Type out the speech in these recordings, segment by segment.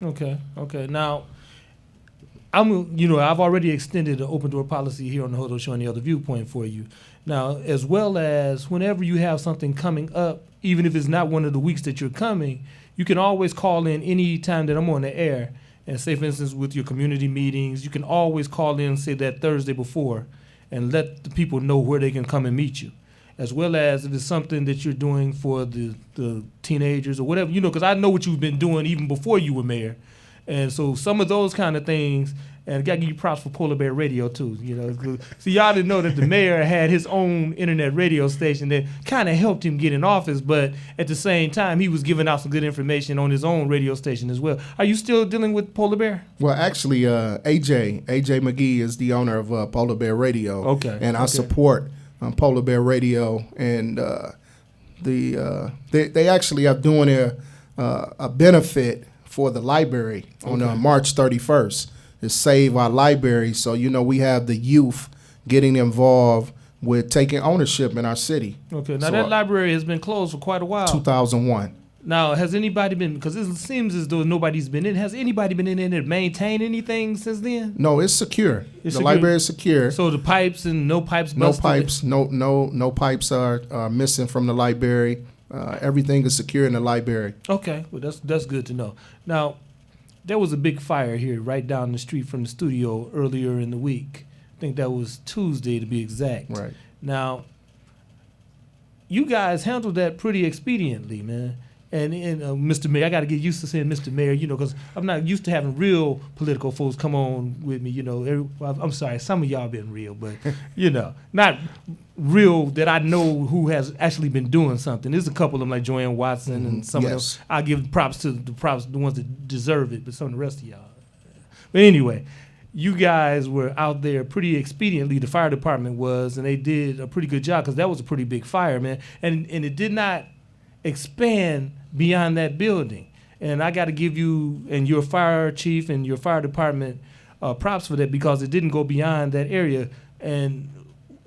Okay. Okay. Now, I've already extended the open door policy here on the Hodo Show and the other viewpoint for you. Now, as well as whenever you have something coming up, even if it's not one of the weeks that you're coming, you can always call in any time that I'm on the air. And say, for instance, with your community meetings, you can always call in, say, that Thursday before and let the people know where they can come and meet you. As well as if it's something that you're doing for the teenagers or whatever, because I know what you've been doing even before you were mayor. And so some of those kind of things, and I got to give you props for Polar Bear Radio too. See, y'all didn't know that the mayor had his own internet radio station that kind of helped him get in office, but at the same time, he was giving out some good information on his own radio station as well. Are you still dealing with Polar Bear? Well, actually, AJ McGee is the owner of Polar Bear Radio. Okay. And I support Polar Bear Radio, and they actually are doing a benefit for the library on March 31st. Is Save Our Library. So, we have the youth getting involved with taking ownership in our city. Okay. Now, that library has been closed for quite a while. 2001. Now, has anybody been, because it seems as though nobody's been in, has anybody been in there to maintain anything since then? No, it's secure. The library is secure. So the pipes and no pipes busted? No pipes are missing from the library. Everything is secure in the library. Okay, well that's good to know. Now, there was a big fire here right down the street from the studio earlier in the week. I think that was Tuesday to be exact. Right. Now, you guys handled that pretty expediently, man. And Mr. Mayor, I got to get used to saying Mr. Mayor, because I'm not used to having real political folks come on with me. I'm sorry, some of y'all been real, but not real that I know who has actually been doing something. There's a couple of them like Joanne Watson and some of those. I give props to the ones that deserve it, but some of the rest of y'all. But anyway, you guys were out there pretty expediently. The fire department was, and they did a pretty good job because that was a pretty big fire, man. And it did not expand beyond that building. And I got to give you and your fire chief and your fire department props for that because it didn't go beyond that area. And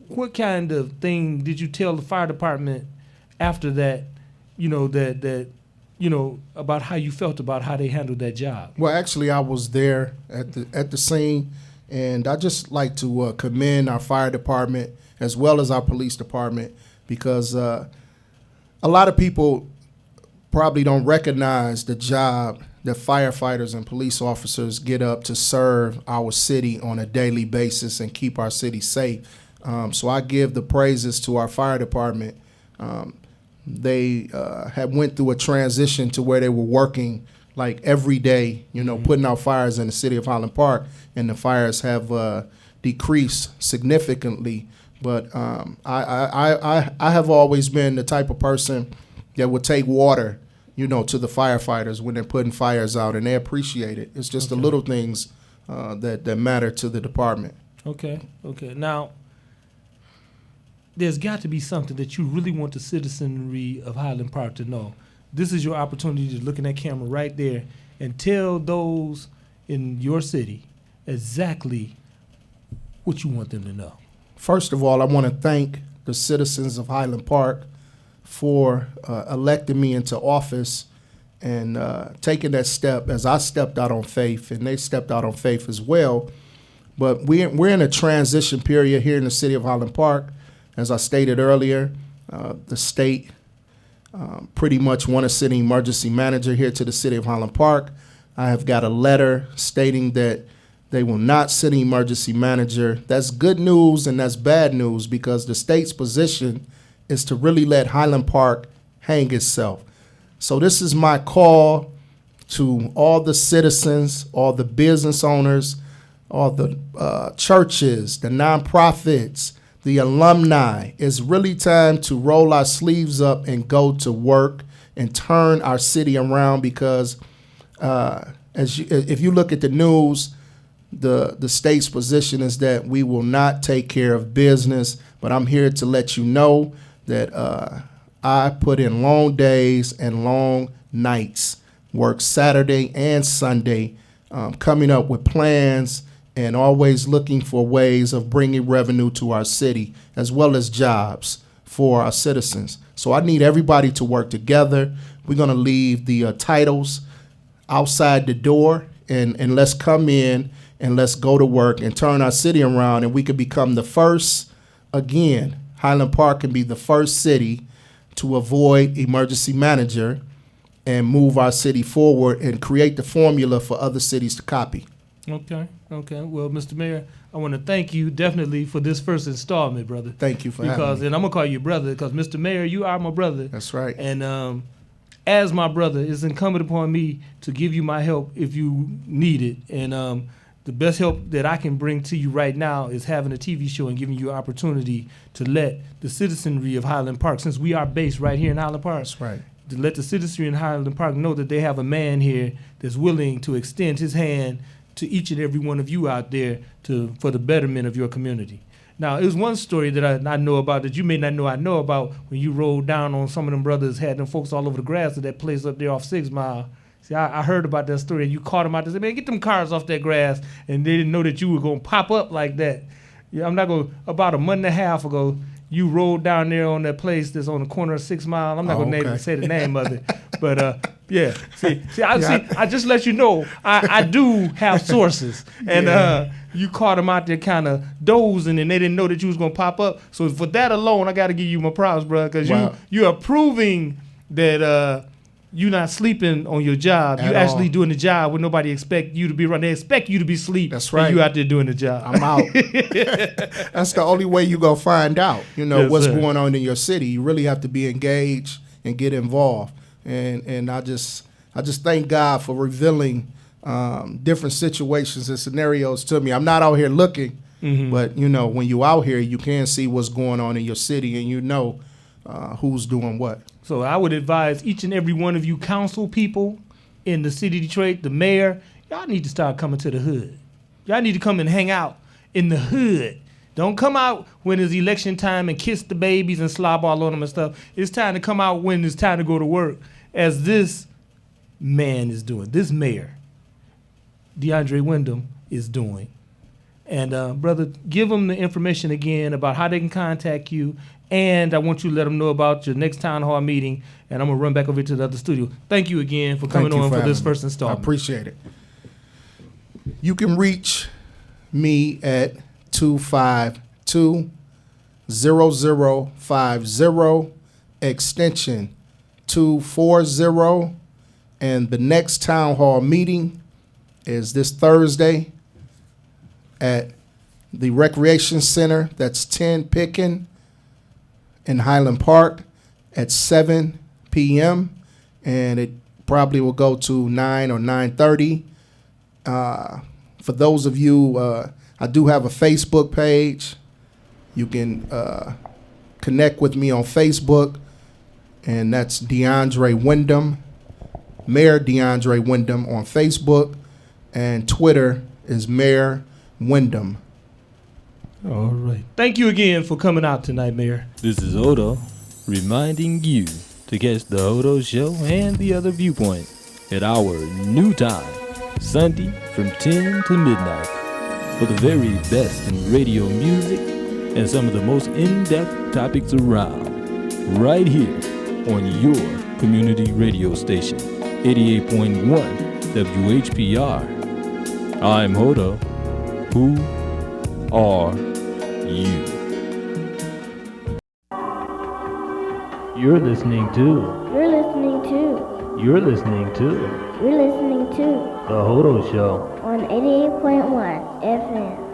what kind of thing did you tell the fire department after that, about how you felt about how they handled that job? Well, actually, I was there at the scene, and I just like to commend our fire department as well as our police department because a lot of people probably don't recognize the job that firefighters and police officers get up to serve our city on a daily basis and keep our city safe. So I give the praises to our fire department. They had went through a transition to where they were working like every day, putting out fires in the city of Highland Park, and the fires have decreased significantly. But I have always been the type of person that would take water, to the firefighters when they're putting fires out, and they appreciate it. It's just the little things that matter to the department. Okay. Now, there's got to be something that you really want the citizenry of Highland Park to know. This is your opportunity to look in that camera right there and tell those in your city exactly what you want them to know. First of all, I want to thank the citizens of Highland Park for electing me into office and taking that step as I stepped out on faith, and they stepped out on faith as well. But we're in a transition period here in the city of Highland Park. As I stated earlier, the state pretty much want to send an emergency manager here to the city of Highland Park. I have got a letter stating that they will not send an emergency manager. That's good news and that's bad news because the state's position is to really let Highland Park hang itself. So this is my call to all the citizens, all the business owners, all the churches, the nonprofits, the alumni. It's really time to roll our sleeves up and go to work and turn our city around because if you look at the news, the state's position is that we will not take care of business, but I'm here to let you know that I put in long days and long nights, work Saturday and Sunday, coming up with plans and always looking for ways of bringing revenue to our city as well as jobs for our citizens. So I need everybody to work together. We're going to leave the titles outside the door, and let's come in and let's go to work and turn our city around, and we could become the first, again, Highland Park can be the first city to avoid emergency manager and move our city forward and create the formula for other cities to copy. Okay. Well, Mr. Mayor, I want to thank you definitely for this first installment, brother. Thank you for having me. And I'm going to call you brother because, Mr. Mayor, you are my brother. That's right. And as my brother, it's incumbent upon me to give you my help if you need it. And the best help that I can bring to you right now is having a TV show and giving you an opportunity to let the citizenry of Highland Park, since we are based right here in Highland Park, That's right. to let the citizenry in Highland Park know that they have a man here that's willing to extend his hand to each and every one of you out there for the betterment of your community. Now, there's one story that I know about that you may not know I know about when you rolled down on some of them brothers, had them folks all over the grass of that place up there off 6 Mile. See, I heard about that story, and you caught them out there and said, man, get them cars off that grass, and they didn't know that you were going to pop up like that. Yeah, I'm not going to, about a month and a half ago, you rolled down there on that place that's on the corner of 6 Mile. I'm not going to say the name of it, but yeah. I just let you know I do have sources, and you caught them out there kind of dozing, and they didn't know that you was going to pop up. So for that alone, I got to give you my props, bro, because you are proving that you're not sleeping on your job. You're actually doing the job when nobody expect you to be running. They expect you to be asleep. That's right. And you out there doing the job. I'm out. That's the only way you go find out, what's going on in your city. You really have to be engaged and get involved. And I just thank God for revealing different situations and scenarios to me. I'm not out here looking, but when you out here, you can see what's going on in your city, and who's doing what. So I would advise each and every one of you council people in the city of Detroit, the mayor, y'all need to start coming to the hood. Y'all need to come and hang out in the hood. Don't come out when it's election time and kiss the babies and slob all on them and stuff. It's time to come out when it's time to go to work, as this man is doing, this mayor, Andrea Windom, is doing. And brother, give them the information again about how they can contact you. And I want you to let them know about your next town hall meeting. And I'm going to run back over to the other studio. Thank you again for coming on for this first installment. I appreciate it. You can reach me at 252-0050, extension 240. And the next town hall meeting is this Thursday at the Recreation Center. That's 10 Pickin in Highland Park at 7 p.m. And it probably will go to 9 or 9:30. For those of you, I do have a Facebook page. You can connect with me on Facebook, and that's Andrea Windom, Mayor Andrea Windom on Facebook, and Twitter is Mayor Windom. All right. Thank you again for coming out tonight, Mayor. This is Hodo, reminding you to catch the Hodo Show and the other Viewpoint at our new time, Sunday from 10 to midnight, for the very best in radio music and some of the most in-depth topics around, right here on your community radio station, 88.1 WHPR. I'm Hodo. Who are you? You're listening to. You're listening to. You're listening to You're listening to The Hodo Show on 88.1 FM.